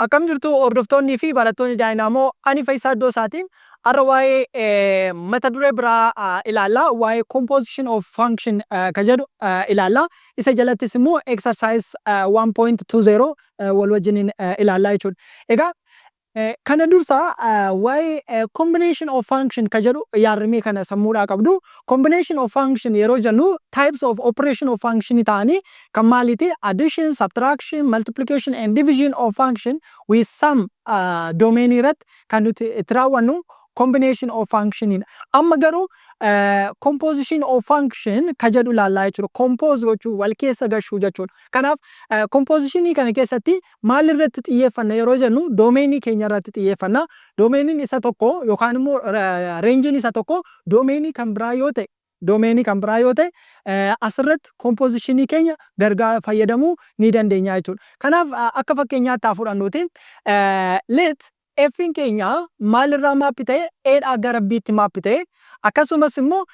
Akkam jirtu hordoftoonnii fi barattoonni Daayinaamoo ani Faayisaa Iddoosaati. Har'a waa'ee mata duree biraa ilaallaa. Waa'ee composition of function ka jedhu ilaallaa. Isa jalattis immoo exercise 1.20 wal wajjiniin ilaallaa jechuudha. Egaa kana dursa waa'ee combination of function ka jedhu yaadrimee kana sammuudhaa qabdu. Combination of function yeroo jennu types of operation of function ta'anii kan maaliiti? Addition, subtraction, multiplication and division of function with some domain irratti kan nuti itti raawwannu combination of function. Amma garuu composition of function ka jedhu ilaallaa jechuudha. Compose gochuu wal keessa gashuu jechuudha. Kanaaf composition kana keessatti maal irratti xiyyeeffanna yeroo jennu domainii keenya irratti xiyyeeffanna. Domainiin isa tokko yookaan immoo rangein isa tokko domainii kan biraa yoo ta'e domainii kan biraa yoo ta'e asirratti compositionii keenya gargaara fayyadamuu ni dandeenya jechuudha. Kanaaf akka fakkeenyaatti haa fudhannuuti let F'n keenya maalirraa maappi ta'e A'dhaa gara B'tti maappi ta'e akkasumas immoo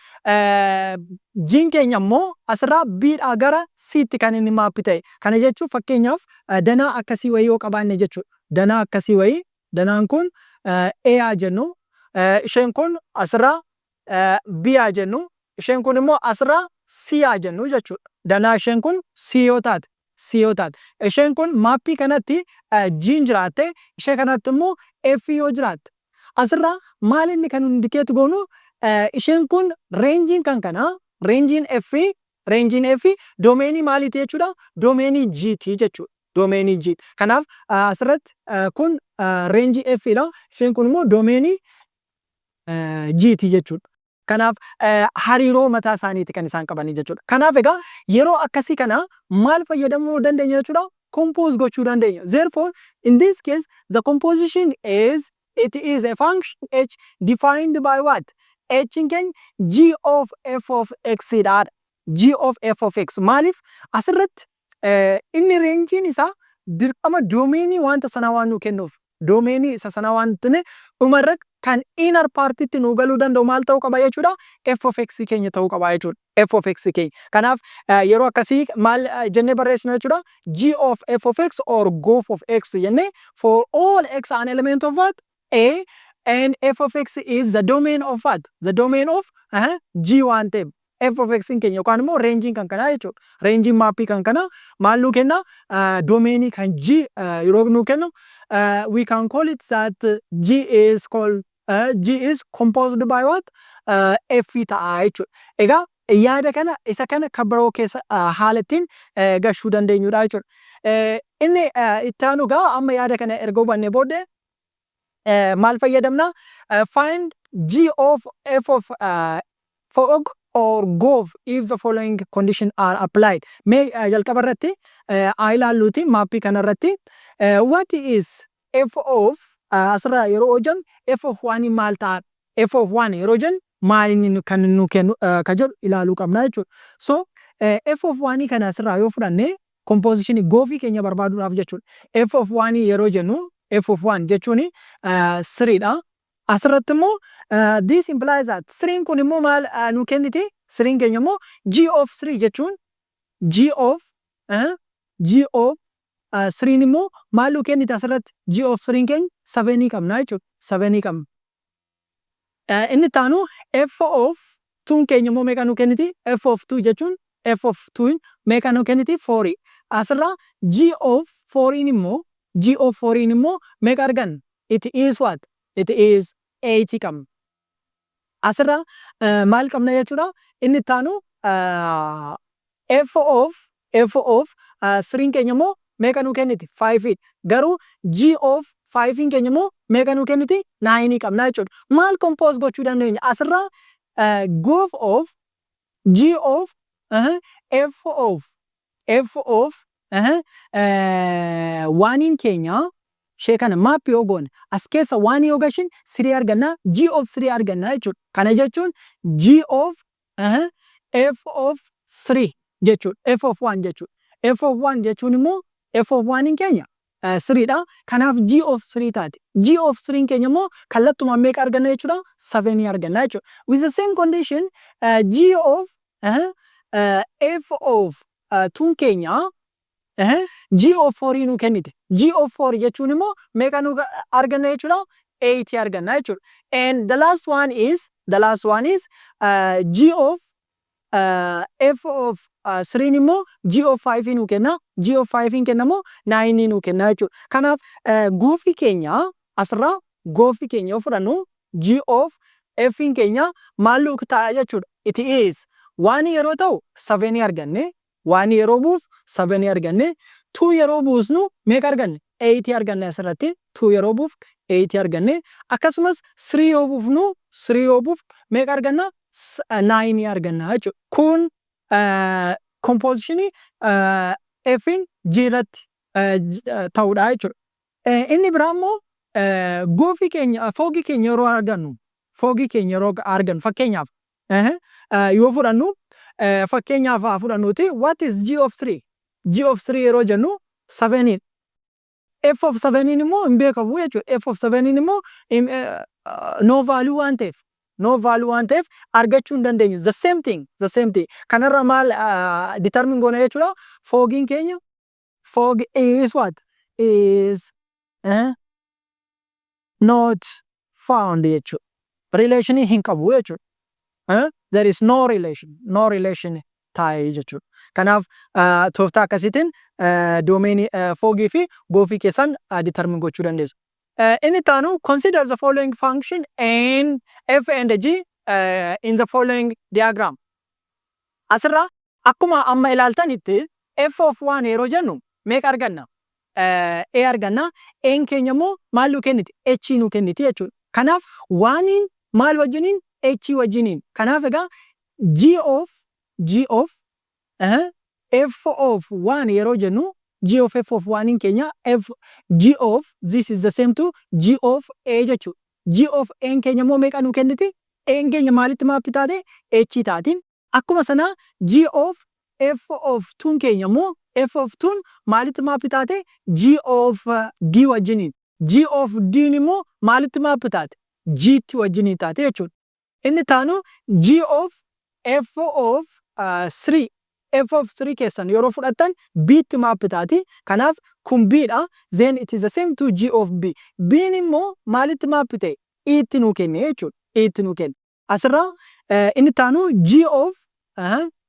G'n keenya immoo asirraa B'dhaa gara C'tti kan inni maappi ta'e. Kana jechuun fakkeenyaaf danaa akkasii wayii yoo qabaanne jechuudha. Danaa akkasii wayii danaan kun A jennu isheen kun asirraa B jennu isheen kun immoo asirraa C jennu jechuudha. Danaa isheen kun C yoo taate isheen kun maappii kanatti G'n jiraatte ishee kanatti immoo F yoo jiraatte asirraa maal inni kan indikeetu goonu isheen kun reenjiin kan kanaa reenjiin F doomeenii maaliiti jechuudha? Doomeenii G'ti jechuudha. Doomeenii G. Kanaaf asirratti kun reenjii F'dha. Isheen kun immoo doomeenii G'ti jechuudha. Kanaaf hariiroo mataa isaaniiti kan isaan qabanii jechuudha. Kanaaf egaa yeroo akkasii kana maal fayyadamuu dandeenya jechuudha? Compose gochuu dandeenya. Therefore, in this case, the composition is a function h defined by what? H keenya g of f of x dha. G of f of x. Maaliif asirratti inni reenjiin isaa dirqama doomeenii wanta sanaa waan nuu kennuuf. Doomeenii isa sanaa waan tune dhumarratti kan inner partiitti nuu galuu danda'u maal ta'uu qaba jechuudha? F of x keenya ta'uu qaba jechuudha. F of x keenya. Kanaaf yeroo akkasii maal jennee barreessina jechuudha? G of f of x or g of x jennee for all x an element of what? A and f of x is the domain of what? The domain of G waan ta'eef. F of x keenya yookaan immoo reenjiin kan kanaa jechuudha. Reenjiin maappii kan kanaa maal nuu kenna? Doomeenii kan G yeroo nuu kennu we can call it that G is composed by what? F ta'a jechuudha. Egaa yaada kana isa kana kan biroo keessa haala ittiin gashuu dandeenyudha jechuudha. Inni itti aanu gaa amma yaada kana erga hubannee booddee maal fayyadamna? Find G of f of fog or gov if the following condition are applied. Mee jalqaba irratti haa ilaalluuti maappii kana irratti what is f of asirraa yeroo hojjan f of 1 maal ta'a? F of 1 yeroo hojjan maal inni kan nu kennu ka jedhu ilaaluu qabna jechuudha. So f of 1 kana asirraa yoo fudhanne composition goofii keenya barbaaduudhaaf jechuudha. F of 1 yeroo jennu f of 1 jechuun 3 dha. Asirratti immoo this implies that 3 kun immoo maal nu kenniti? 3 keenya immoo G of 3 jechuun G of 3 immoo maal nu kenniti asirratti? G of 3 keenya 7 qabna jechuudha. 7 qabna. Inni taanu f of 2 keenya immoo meeqa nu kenniti? F of 2 jechuun f of 2 meeqa nu kenniti? 4. Asirraa G of 4 immoo meeqa arganna? It is what? It is 80 qabna. Asirraa maal qabna jechuudha? Inni taanu f of 3 keenya immoo meeqa nu kenniti? 5. Garuu G of 5 keenya immoo meeqa nu kenniti? 9 qabna jechuudha. Maal compose gochuu dandeenya? Asirraa goof of G of f of 1 keenya ishee kana maappii yoo goone as keessa 1 yoo gashin 3 arganna G of 3 arganna jechuudha. Kana jechuun G of f of 3 jechuudha. F of 1 jechuudha. F of 1 jechuun immoo f of 1 keenya 3 dha. Kanaaf G of 3 taate. G of 3 keenya immoo kallattumaan meeqa arganna jechuudha? 7 arganna jechuudha. With the same condition G of f of 2 keenya G of 4 nu kennite. G of 4 jechuun immoo meeqa nu arganna jechuudha? 8 arganna jechuudha. And the last one is G of f of 3 immoo G of 5 nu kenna. G of 5 kennamoo 9 nu kenna jechuudha. Kanaaf goofii keenya asirraa goofii keenya yoo fudhannu G of f keenya maal nu ta'a jechuudha? It is 1 yeroo ta'u 7 arganne. 1 yeroo buusu 7 arganne. 2 yeroo buusnu meeqa arganne? 8 arganne asirratti. 2 yeroo buuf 8 arganne. Akkasumas 3 yoo buufnu 3 yoo buuf meeqa arganna? 9 arganna jechuudha. Kun composition f G irratti ta'uudha jechuudha. Inni biraa immoo goofii keenya foogii keenya yeroo argannu fakkeenyaaf yoo fudhannu fakkeenyaaf haa fudhannuuti what is G of 3? G of 3 yeroo jennu 7. F of 7 immoo hin beekamu jechuudha. F of 7 immoo no value waan ta'eef argachuu hin dandeenyu. The same thing. Kanarra maal determine goona jechuudha? Foogiin keenya fog is what? Is not found jechuudha. Relation hin qabu jechuudha. There is no relation taa'ee jechuudha. Kanaaf tooftaa akkasiitiin doomeenii foogii fi goofii keessan determine gochuu dandeessu. Inni taanu consider the following function and f and g in the following diagram. Asirraa akkuma amma ilaaltanitti f of 1 yeroo jennu meeqa arganna? A arganna. N keenya immoo maal nu kenniti? H nu kenniti jechuudha. Kanaaf 1 maal wajjiniin? H wajjiniin. Kanaaf egaa G of f of 1 yeroo jennu G of f of 1 keenya G of this is the same to G of A jechuudha. G of N keenya immoo meeqa nu kenniti? N keenya maalitti maappi taate? H taatiin. Akkuma sana G of f of 2 keenya immoo f of 2 maalitti maappi taate? G of D wajjiniin. G of D immoo maalitti maappi taate? G tti wajjiniin taate jechuudha. Inni taanu G of f of 3. F of 3 keessan yeroo fudhattan B tti maappi taati. Kanaaf kun B dha. Then it is the same to G of B. B immoo maalitti maappi ta'e? E tti nu kenne jechuudha. E tti nu kenne. Asirraa inni taanu G of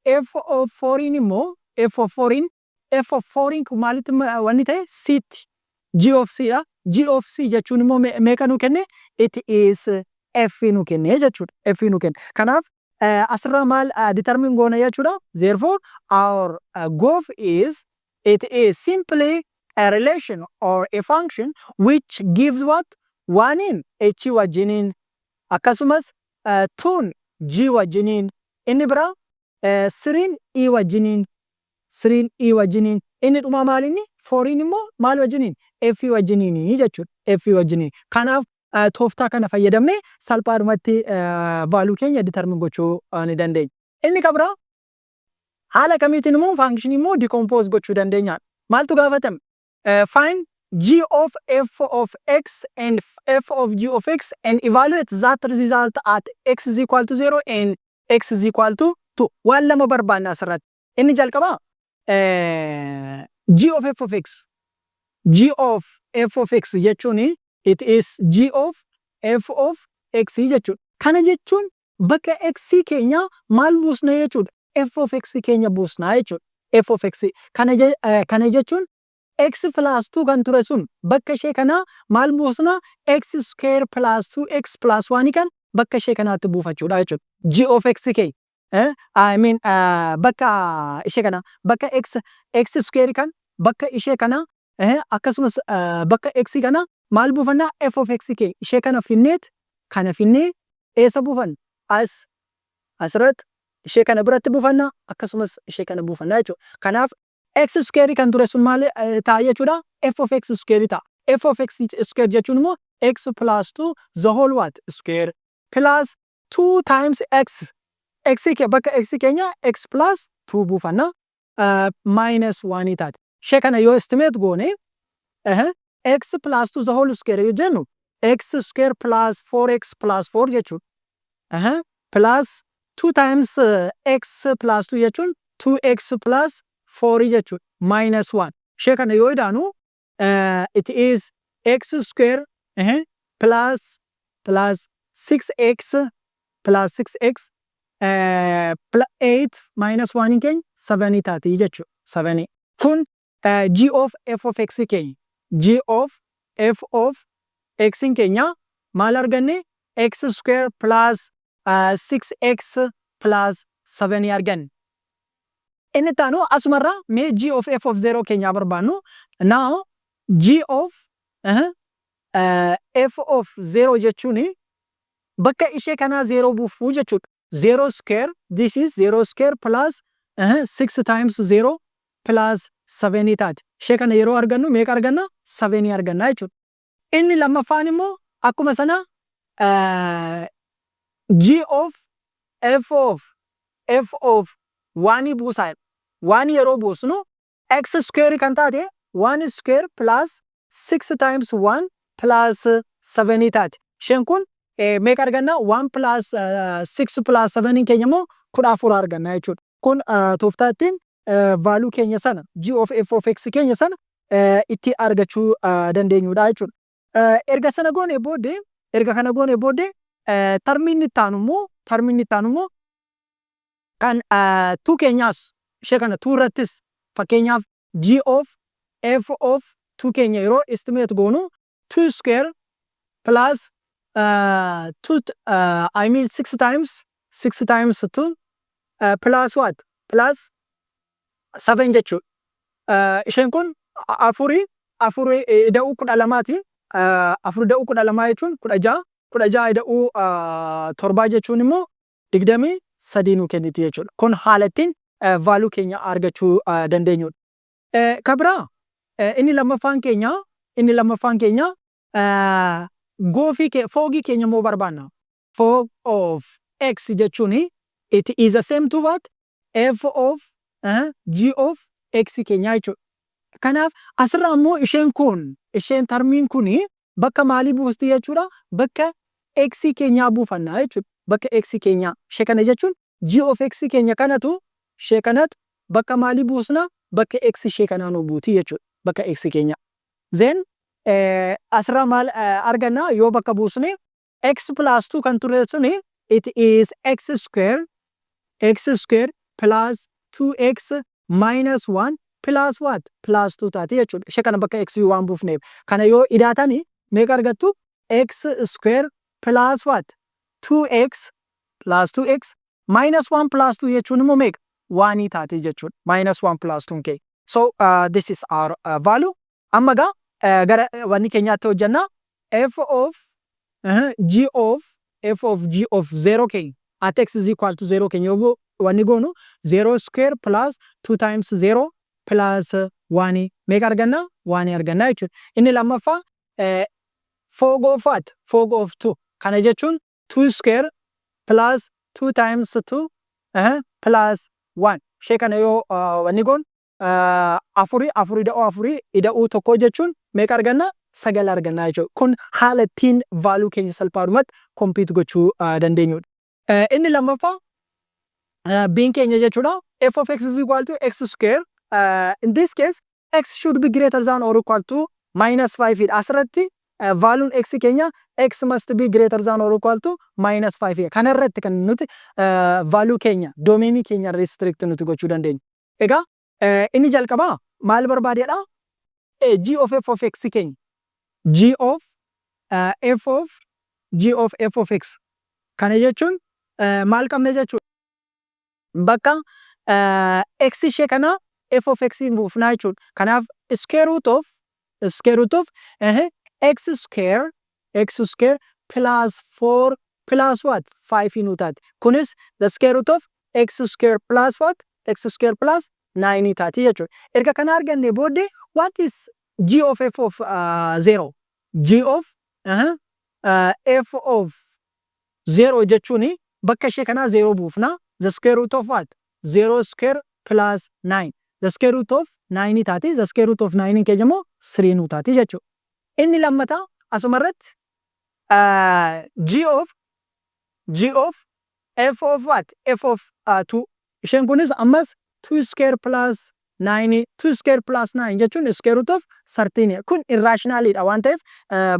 f of 4 immoo f of 4 kun maalitti wanni ta'e? C tti. G of C dha. G of C jechuun immoo meeqa nu kenne? It is F nu kenne jechuudha. F nu kenne. Kanaaf asirraa maal determine goona jechuudha. Therefore our gof is it is simply a relation or a function which gives what? 1 in H wajjiniin akkasumas 2 G wajjiniin inni biraa 3 E wajjiniin inni dhuma maalinni 4 immoo maal wajjiniin? F wajjiniin jechuudha. F wajjiniin. Kanaaf tooftaa kana fayyadamne salphaadhumatti value keenya determine gochuu ni dandeenya. Inni kabira haala kamiitiin immoo function immoo decompose gochuu dandeenya. Maaltu gaafatame? Find G of f of x and f of g of x and evaluate that result at x is equal to 0 and x is equal to 2. Waan lama barbaanna asirratti. Inni jalqaba G of f of x. G of f of x jechuun it is G of f of x jechuudha. Kana jechuun bakka x keenya maal buusna jechuudha? F of x keenya buusna jechuudha. F of x. Kana jechuun x plus 2 kan ture sun bakka ishee kana maal buusna? X square plus 2x plus 1 kan bakka ishee kanaatti buufachuudha jechuudha. G of x keenya. I mean bakka ishee kana bakka x square kan bakka ishee kana akkasumas bakka x kana maal buufanna? F of x keenya ishee kana finnee eessa buufanna? Asirratti ishee kana biratti buufanna akkasumas ishee kana buufanna jechuudha. Kanaaf x square kan ture sun maal ta'a jechuudha? F of x square ta'a. F of x square jechuun immoo x plus 2 the whole what? Square plus 2 times x. Bakka x keenya x plus 2 buufanna minus 1 taate. Ishee kana yoo estimate goone x plus 2 the whole square yoo jennu x square plus 4x plus 4 jechuudha. Plus 2 times x plus 2 jechuun 2x plus 4 jechuudha. Minus 1. ishee kana yoo idaanu it is x square plus 6x plus 6x 8 minus 1 keenya 7 taati jechuudha. 7 kun g of f of x keenya g of f of x keenya maal arganne x square plus 6x plus 7 arganne. Inni taanu asumarra mee g of f of 0 keenya barbaannu. Now g of f of 0 jechuun bakka ishee kana 0 buufuu jechuudha. 0 square, this is 0 square plus 6 times 0 plus 7 taati. Ishee kana yeroo argannu meeqa arganna? 7 arganna jechuudha. Inni lammaffaan immoo akkuma sana g of f of 1 buusaa. 1 yeroo buusnu x square kan taate 1 square plus 6 times 1 plus 7 taati. Isheen kun meeqa arganna? 1 plus 6 plus 7 keenya immoo 14 arganna jechuudha. Kun tooftaattiin value keenya sana g of f of x keenya sana itti argachuu dandeenyudha jechuudha. Erga sana goone booddee kana goone booddee termiin itti aanu immoo kan 2 keenyaas ishee kana 2 irrattis fakkeenyaaf g of f of 2 keenya yeroo estimate goonu 2 square plus 6 times 2 plus what? Plus 7 jechuudha. Isheen kun afurii ida'uu 12ti. Afur ida'uu 12 jechuun 16 ida'uu 7 jechuun immoo 23 nu kenniti jechuudha. Kun haala ittiin value keenya argachuu dandeenyudha. Kabira inni lammaffaan keenya foogii keenya immoo barbaanna. Fog of x jechuun it is the same to what? F of g of x keenya jechuudha. Kanaaf asirraa immoo isheen termiin kun bakka maalii buusti jechuudha? Bakka x keenyaa buufanna jechuudha. Bakka x keenyaa ishee kana jechuun g of x keenya kanatu ishee kanatu bakka maalii buusna? Bakka x ishee kanaa nu buuti jechuudha. Bakka x keenya. Then asirraa maal arganna yoo bakka buusne x plus 2 kan ture suni it is x square plus 2x minus 1 plus what? Plus 2 taati jechuudha. Ishee kana bakka x waan buufneef. Kana yoo idaatani meeqa argattu? X square plus what? 2x plus 2x minus 1 plus 2 jechuun immoo meeqa? 1 taati jechuudha. Minus 1 plus 2 k. So this is our value. Amma gaa gara wanni keenyaatti hojjenna. F of g of 0 k at x is equal to 0 keenya yoo wanni goonu 0 square plus 2 times 0 plus 1 meeqa arganna? 1 arganna jechuudha. Inni lammaffaa fog of what? Fog of 2. Kana jechuun 2 square plus 2 times 2 plus 1. Ishee kana yoo wanni goonu afurii ida'uu tokko jechuun meeqa arganna? 9 arganna jechuudha. Kun haala ittiin value keenya salphaadhumatti compute gochuu dandeenyudha. Inni lammaffaa biin keenya jechuudha. F of x is equal to x square. In this case x should be greater than or equal to minus 5. Asirratti valuun x keenya x must be greater than or equal to minus 5. Kana irratti kan nuti value keenya domainii keenya restrict nuti gochuu dandeenyu. Egaa inni jalqabaa maal barbaadeedha? G of f of x keenya g of f of x kana jechuun maal qabna jechuudha? Bakka x ishee kana f of x buufnaa jechuudha. Kanaaf square root of x square plus 4 plus what? 5 nu taati. Kunis the square root of x square plus what? X square plus 9 taati jechuudha. Erga kana arganne booddee what is g of f of 0? G of f of 0 jechuun bakka ishee kana 0 buufna. The square root of what? 0 square plus 9. The square root of 9 taati. The square root of 9 keenya immoo 3 nu taati jechuudha. Inni lammataa asumarratti g of f of what? F of 2. Isheen kunis ammas 2 square plus 9 2 square plus 9 jechuun square root of 13 kun irrationally dha waan ta'eef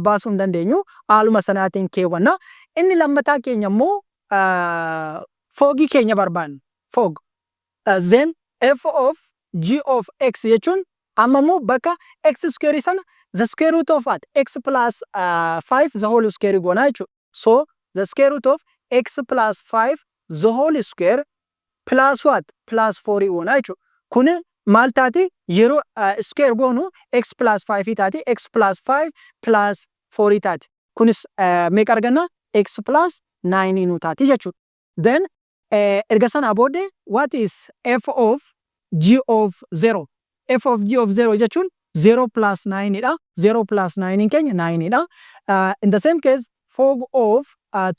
baasuu hin dandeenyu haaluma sanaatiin keewwanna inni lammataa keenya immoo foogii keenya barbaanna fog then f of g of x jechuun amma immoo bakka x square sana the square root of what x plus 5 the whole square goona jechuudha so the square root of x plus 5 the whole square plus what plus 4 goona jechuudha kun maal taati yeroo square goonu x plus 5 taati x plus 5 plus 4 taati kunis meeqa arganna x plus 9 nu taati jechuudha then erga sana booddee what is f of g of 0 f of g of 0 jechuun 0 plus 9 dha 0 plus 9 keenya 9 dha in the same case fog of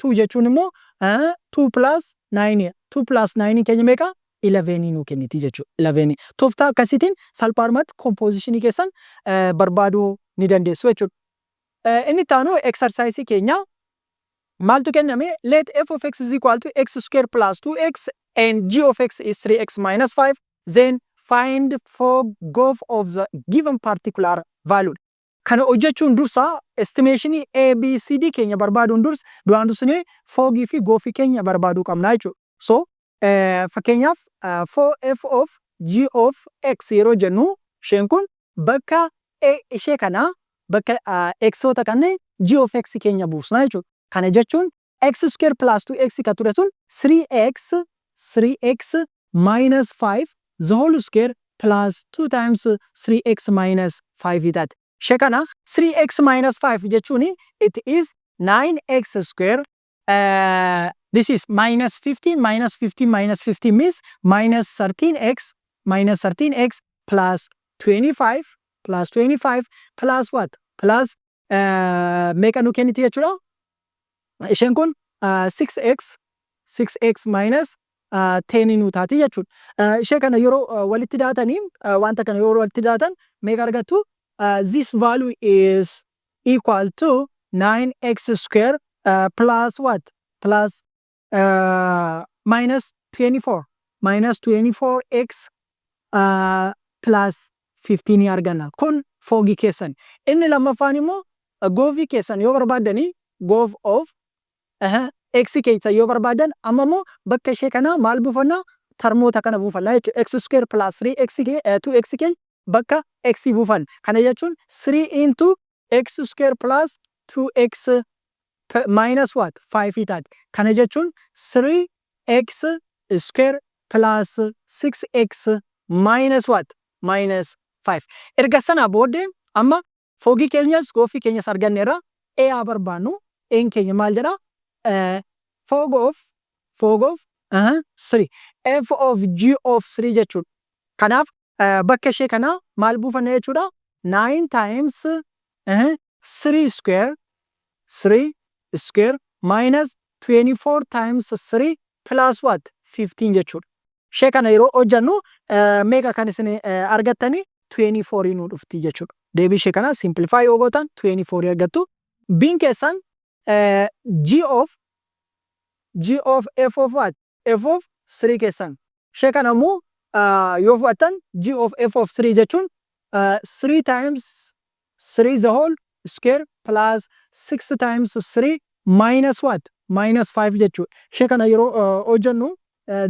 2 jechuun immoo 2 plus 9 2 plus 9 keenya meeqa 11 nu kenniti jechuudha 11 tooftaa akkasitiin salphaadhumatti compositionii keessan barbaaduu ni dandeessu jechuudha inni taanu exercise keenya maaltu kenname let f of x is equal to x square plus 2x and g of x is 3x minus 5 then find fog of the given particular value kana hojjechuun dursa estimation a b c d keenya barbaaduun dursa duraan dursine fogii fi goofii keenya barbaaduu qabna jechuudha so fakkeenyaaf for f of g of x yeroo jennu isheen kun bakka ishee kana bakka x'oota kanneen g of x keenya buusna jechuudha kana jechuun x square plus 2x ka ture sun 3x minus 5 the whole square plus 2 times 3x minus 5 taate ishee kana 3x minus 5 jechuun it is 9x square this is minus 15 minus 15 minus 15 means minus 13x plus 25 plus what plus meeqa nu kenniti jechuudha isheen kun 6x minus 10 nu taati jechuudha ishee kana yeroo walitti daatanii wanta kana yeroo walitti daatan meeqa argattu this value is equal to 9x square plus what plus minus 24x plus 15 arganna kun foogii keessan inni lammaffaan immoo goofii keessan yoo barbaadanii goof of x keessa yoo barbaadan amma immoo bakka ishee kana maal buufanna termoota kana buufanna jechuudha x square plus 2x keenya bakka x buufan kana jechuun 3 into x square plus 2x minus what 5 taati kana jechuun 3x square plus 6x minus what minus 5 erga sana booddee amma foogii keenyas goofii keenyas arganneerra a barbaannu n keenya maal jedha fog of 3 f of g of 3 jechuudha kanaaf bakka ishee kana maal buufanna jechuudha 9 times 3 square minus 24 times 3 plus what 15 jechuudha ishee kana yeroo hojjannu meeqa kan isin argattani 24 nu dhufti jechuudha deebii ishee kana simplify yoo gootan 24 argattu biin keessan g of f of what f of 3 keessan ishee kana immoo yoo fudhattan g of f of 3 jechuun 3 times 3 the whole square plus 6 times 3 minus what minus 5 jechuudha ishee kana yeroo hojjannu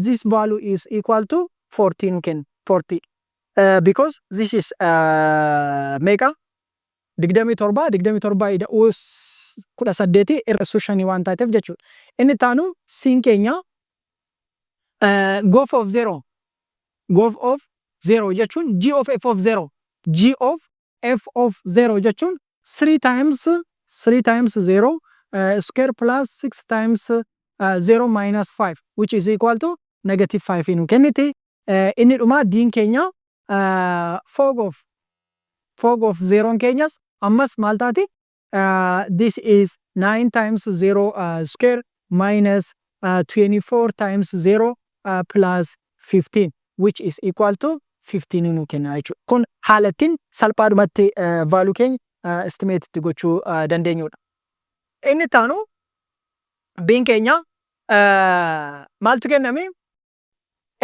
this value is equal to 14 again 40 because this is meeqa 27 ida us 18 irra shanii waan taateef jechuudha inni taanu siin keenya goof of 0 jechuun g of f of 0 g of f of 0 jechuun 3 times 0 square plus 6 times 0 minus 5 which is equal to negative 5 nu kenniti inni dhuma diin keenya fog of 0 keenyas ammas maal taati this is 9 times 0 square minus 24 times 0 plus 15 which is equal to 15 nu kenna jechuudha kun haalattiin salphaadhumatti value keenya estimate itti gochuu dandeenyudha inni taanu biin keenya maaltu kenname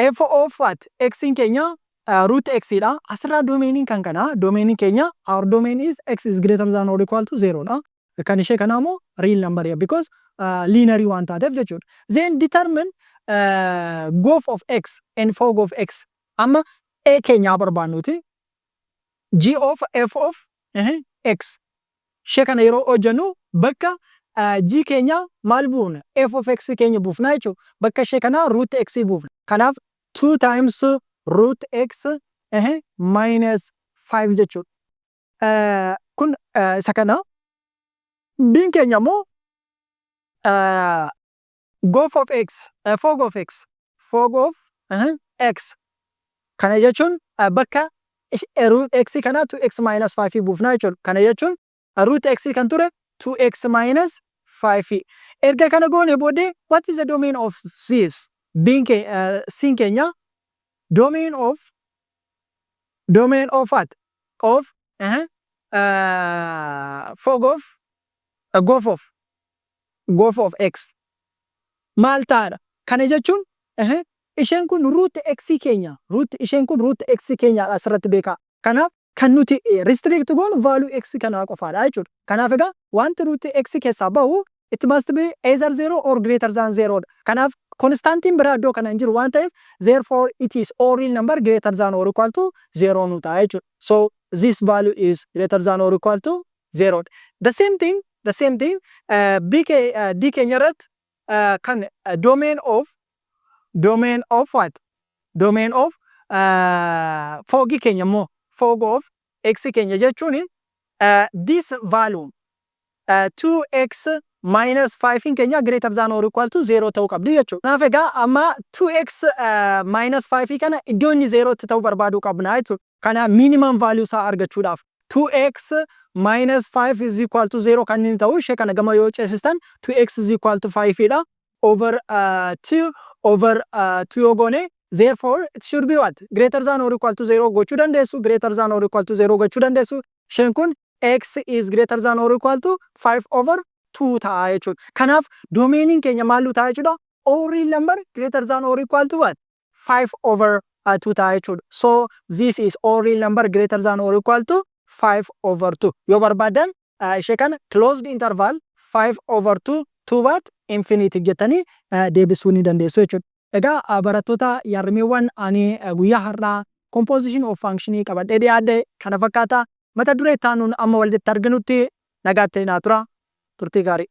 f of what x in keenya root x dha. Asirraa domainiin kan kana domainiin keenya our domain is x is greater than or equal to 0 dha. Kan ishee kana immoo real number because linear waan taateef jechuudha. Then determine growth of x and fog of x. Amma a keenya barbaannuti g of f of x. Ishee kana yeroo hojjennu bakka g keenya maal buufna f of x keenya buufna jechuudha. Bakka ishee kana root x buufna. Kanaaf 2 times root x minus 5 jechuudha. Kun isa kana biin keenya immoo growth of x, fog of x, fog of x. Kana jechuun bakka root x kana 2x minus 5 buufna jechuudha. Kana jechuun root x kan ture 2x minus 5. Erga kana goone booddee what is the domain of this? Biin sin keenya domain of what? Of fog of growth of x. Maal taadha? Kana jechuun isheen kun root x keenya isheen kun root x keenya asirratti beekaa. Kanaaf kan nuti restrict goonu value x kana qofaadha jechuudha. Kanaaf egaa wanti root x keessaa bahu it must be either 0 or greater than 0 dha. Kanaaf constantiin biraa iddoo kana hin jiru waan ta'eef therefore it is all real number greater than or equal to 0 nu ta'a jechuudha. So this value is greater than or equal to 0. The same thing d keenya irratti kan domain of what? Domain of fog keenya immoo fog of x keenya jechuun this value 2x minus 5 keenya greater than or equal to 0 ta'uu qabdi jechuudha. Kanaaf egaa amma 2x minus 5 kana iddoo inni 0 tti ta'uu barbaaduu qabna jechuudha. Kana minimum value isaa argachuudhaaf 2x minus 5 is equal to 0 kan inni ta'u ishee kana gama yoo ceesistan 2x is equal to 5 dha over 2 over 2 yoo goone therefore it should be what? Greater than or equal to 0 gochuu dandeessu, greater than or equal to 0 gochuu dandeessu. Isheen kun x is greater than or equal to 5 over 2 ta'a jechuudha. Kanaaf domainiin keenya maal ta'a jechuudha? All real number greater than or equal to what? 5 over 2 ta'a jechuudha. So this is all real number greater than or equal to 5 over 2. Yoo barbaadan ishee kana closed interval 5 over 2 to what? Infinity jettanii deebisuu ni dandeessu jechuudha. Egaa barattoota yaarmiiwwan ani guyyaa har'aa composition of functionii qabadhee dhiyaadhe kana fakkaata. Mata duree itti aanuun amma walitti arginutti nagaatti naa tura. Turtii gaarii.